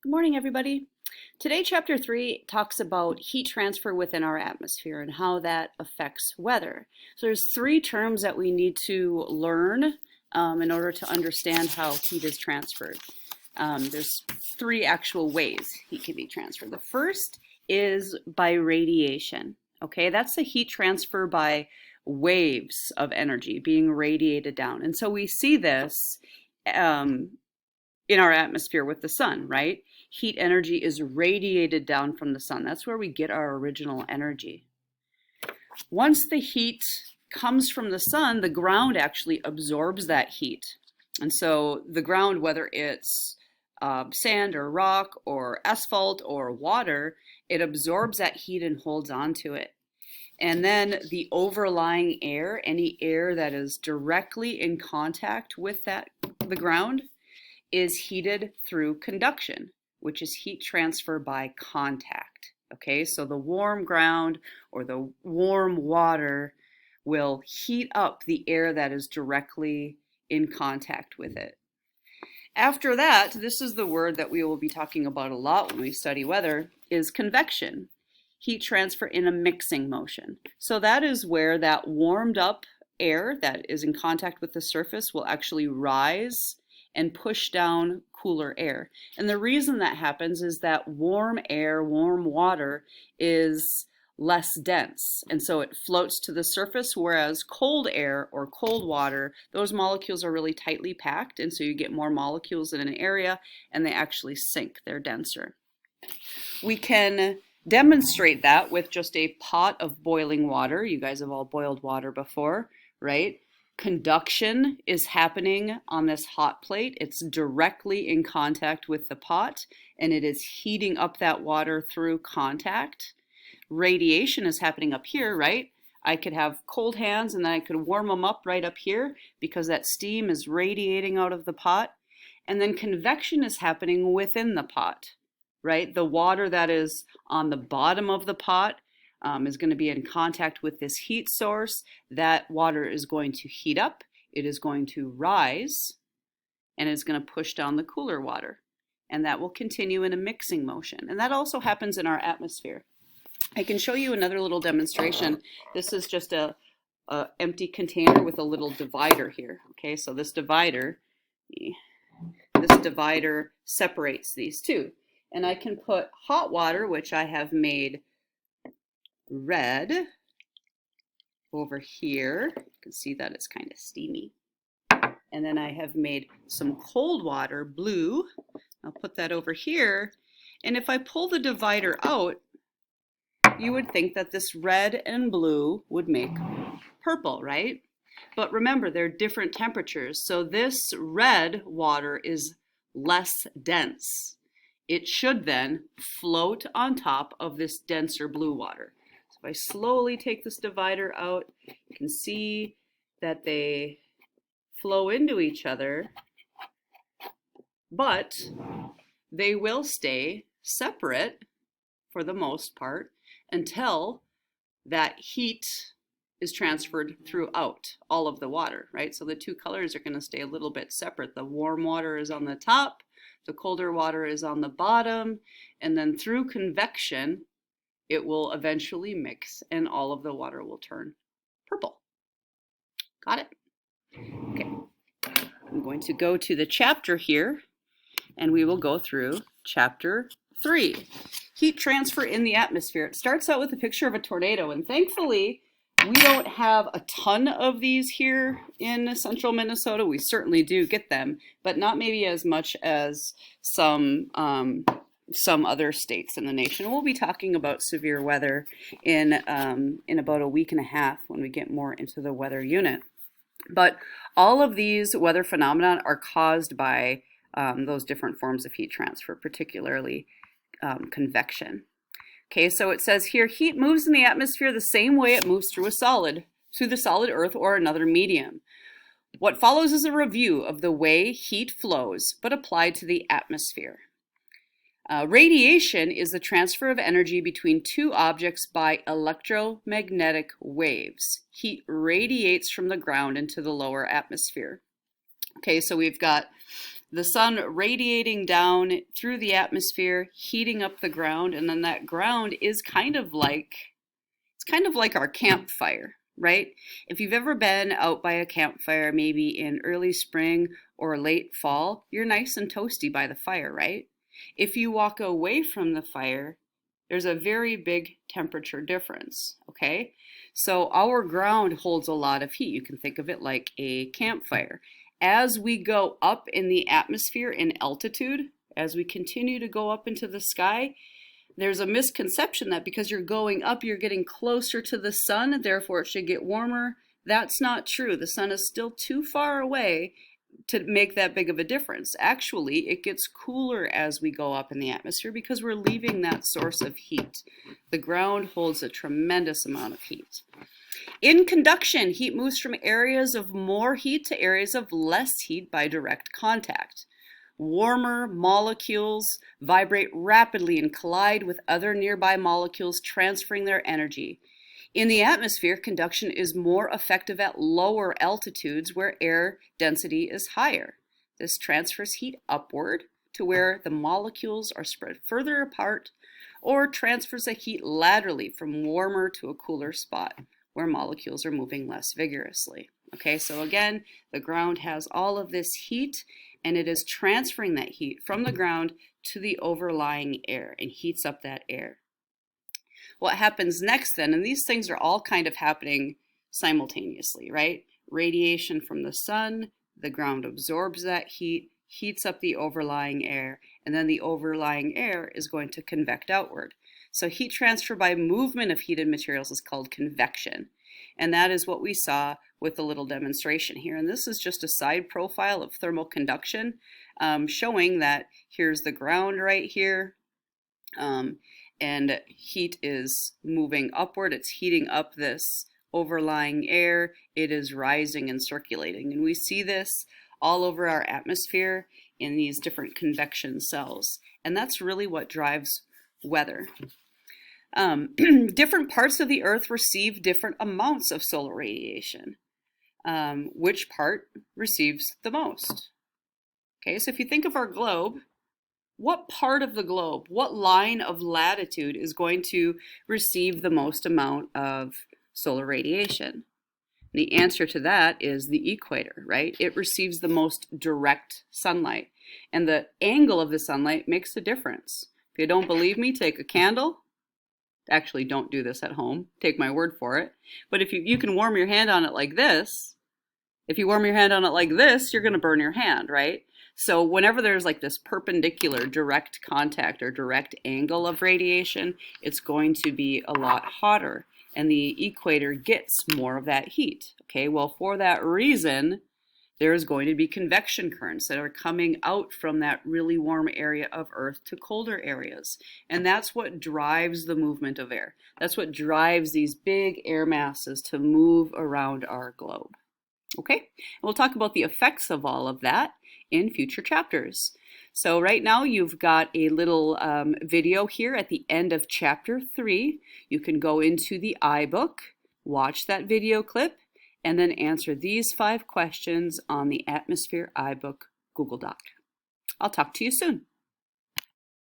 Good morning, everybody. Today, Chapter 3 talks about heat transfer within our atmosphere and how that affects weather. So there's three terms that we need to learn in order to understand how heat is transferred. There's three actual ways heat can be transferred. The first is by radiation. Okay, that's the heat transfer by waves of energy being radiated down. And so we see this in our atmosphere with the sun, right? Heat energy is radiated down from the sun. That's where we get our original energy. Once the heat comes from the sun, the ground actually absorbs that heat. And so the ground, whether it's sand or rock or asphalt or water, it absorbs that heat and holds on to it. And then the overlying air, any air that is directly in contact with the ground, is heated through conduction, which is heat transfer by contact. Okay, so the warm ground or the warm water will heat up the air that is directly in contact with it. After that, this is the word that we will be talking about a lot when we study weather, is convection. Heat transfer in a mixing motion. So that is where that warmed up air that is in contact with the surface will actually rise and push down cooler air. And the reason that happens is that warm air, warm water is less dense. And so it floats to the surface, whereas cold air or cold water, those molecules are really tightly packed. And so you get more molecules in an area and they actually sink, they're denser. We can demonstrate that with just a pot of boiling water. You guys have all boiled water before, right? Conduction is happening on this hot plate. It's directly in contact with the pot and it is heating up that water through contact. Radiation is happening up here, right? I could have cold hands and then I could warm them up right up here because that steam is radiating out of the pot. And then convection is happening within the pot, right? The water that is on the bottom of the pot is going to be in contact with this heat source. That water is going to heat up, it is going to rise, and it's going to push down the cooler water. And that will continue in a mixing motion. And that also happens in our atmosphere. I can show you another little demonstration. This is just a empty container with a little divider here. Okay, so this divider separates these two. And I can put hot water, which I have made red, over here. You can see that it's kind of steamy. And then I have made some cold water, blue. I'll put that over here. And if I pull the divider out, you would think that this red and blue would make purple, right? But remember, they're different temperatures. So this red water is less dense. It should then float on top of this denser blue water. If I slowly take this divider out, you can see that they flow into each other, but they will stay separate for the most part until that heat is transferred throughout all of the water, right? So the two colors are going to stay a little bit separate. The warm water is on the top, the colder water is on the bottom, and then through convection, it will eventually mix and all of the water will turn purple. Got it? Okay. I'm going to go to the chapter here and we will go through chapter 3. Heat transfer in the atmosphere. It starts out with a picture of a tornado, and thankfully we don't have a ton of these here in central Minnesota. We certainly do get them, but not maybe as much as some other states in the nation. We'll be talking about severe weather in about a week and a half when we get more into the weather unit. But all of these weather phenomena are caused by those different forms of heat transfer, particularly convection. Okay, so it says here, heat moves in the atmosphere the same way it moves through the solid earth or another medium. What follows is a review of the way heat flows, but applied to the atmosphere. Radiation is the transfer of energy between two objects by electromagnetic waves. Heat radiates from the ground into the lower atmosphere. Okay, so we've got the sun radiating down through the atmosphere, heating up the ground, and then that ground is kind of like our campfire, right? If you've ever been out by a campfire, maybe in early spring or late fall, you're nice and toasty by the fire, right? If you walk away from the fire, there's a very big temperature difference, okay? So our ground holds a lot of heat. You can think of it like a campfire. As we go up in the atmosphere in altitude, as we continue to go up into the sky, there's a misconception that because you're going up, you're getting closer to the sun, therefore it should get warmer. That's not true. The sun is still too far away to make that big of a difference. Actually, it gets cooler as we go up in the atmosphere because we're leaving that source of heat. The ground holds a tremendous amount of heat. In conduction, heat moves from areas of more heat to areas of less heat by direct contact. Warmer molecules vibrate rapidly and collide with other nearby molecules, transferring their energy. In the atmosphere, conduction is more effective at lower altitudes where air density is higher. This transfers heat upward to where the molecules are spread further apart, or transfers the heat laterally from warmer to a cooler spot where molecules are moving less vigorously. Okay, so again, the ground has all of this heat, and it is transferring that heat from the ground to the overlying air and heats up that air. What happens next then, and these things are all kind of happening simultaneously, right? Radiation from the sun, the ground absorbs that heat, heats up the overlying air, and then the overlying air is going to convect outward. So heat transfer by movement of heated materials is called convection. And that is what we saw with the little demonstration here. And this is just a side profile of thermal conduction, showing that here's the ground right here. And heat is moving upward. It's heating up this overlying air. It is rising and circulating. And we see this all over our atmosphere in these different convection cells. And that's really what drives weather. Different parts of the earth receive different amounts of solar radiation. Which part receives the most? Okay, so if you think of our globe, what part of the globe, what line of latitude is going to receive the most amount of solar radiation? The answer to that is the equator, right? It receives the most direct sunlight. And the angle of the sunlight makes a difference. If you don't believe me, take a candle. Actually, don't do this at home. Take my word for it. But if you can warm your hand on it like this, if you warm your hand on it like this, you're going to burn your hand, right? So whenever there's like this perpendicular direct contact or direct angle of radiation, it's going to be a lot hotter, and the equator gets more of that heat. Okay, well, for that reason, there's going to be convection currents that are coming out from that really warm area of Earth to colder areas. And that's what drives the movement of air. That's what drives these big air masses to move around our globe. Okay, and we'll talk about the effects of all of that in future chapters. So right now you've got a little video here at the end of chapter 3. You can go into the iBook, watch that video clip, and then answer these 5 questions on the Atmosphere iBook Google Doc. I'll talk to you soon.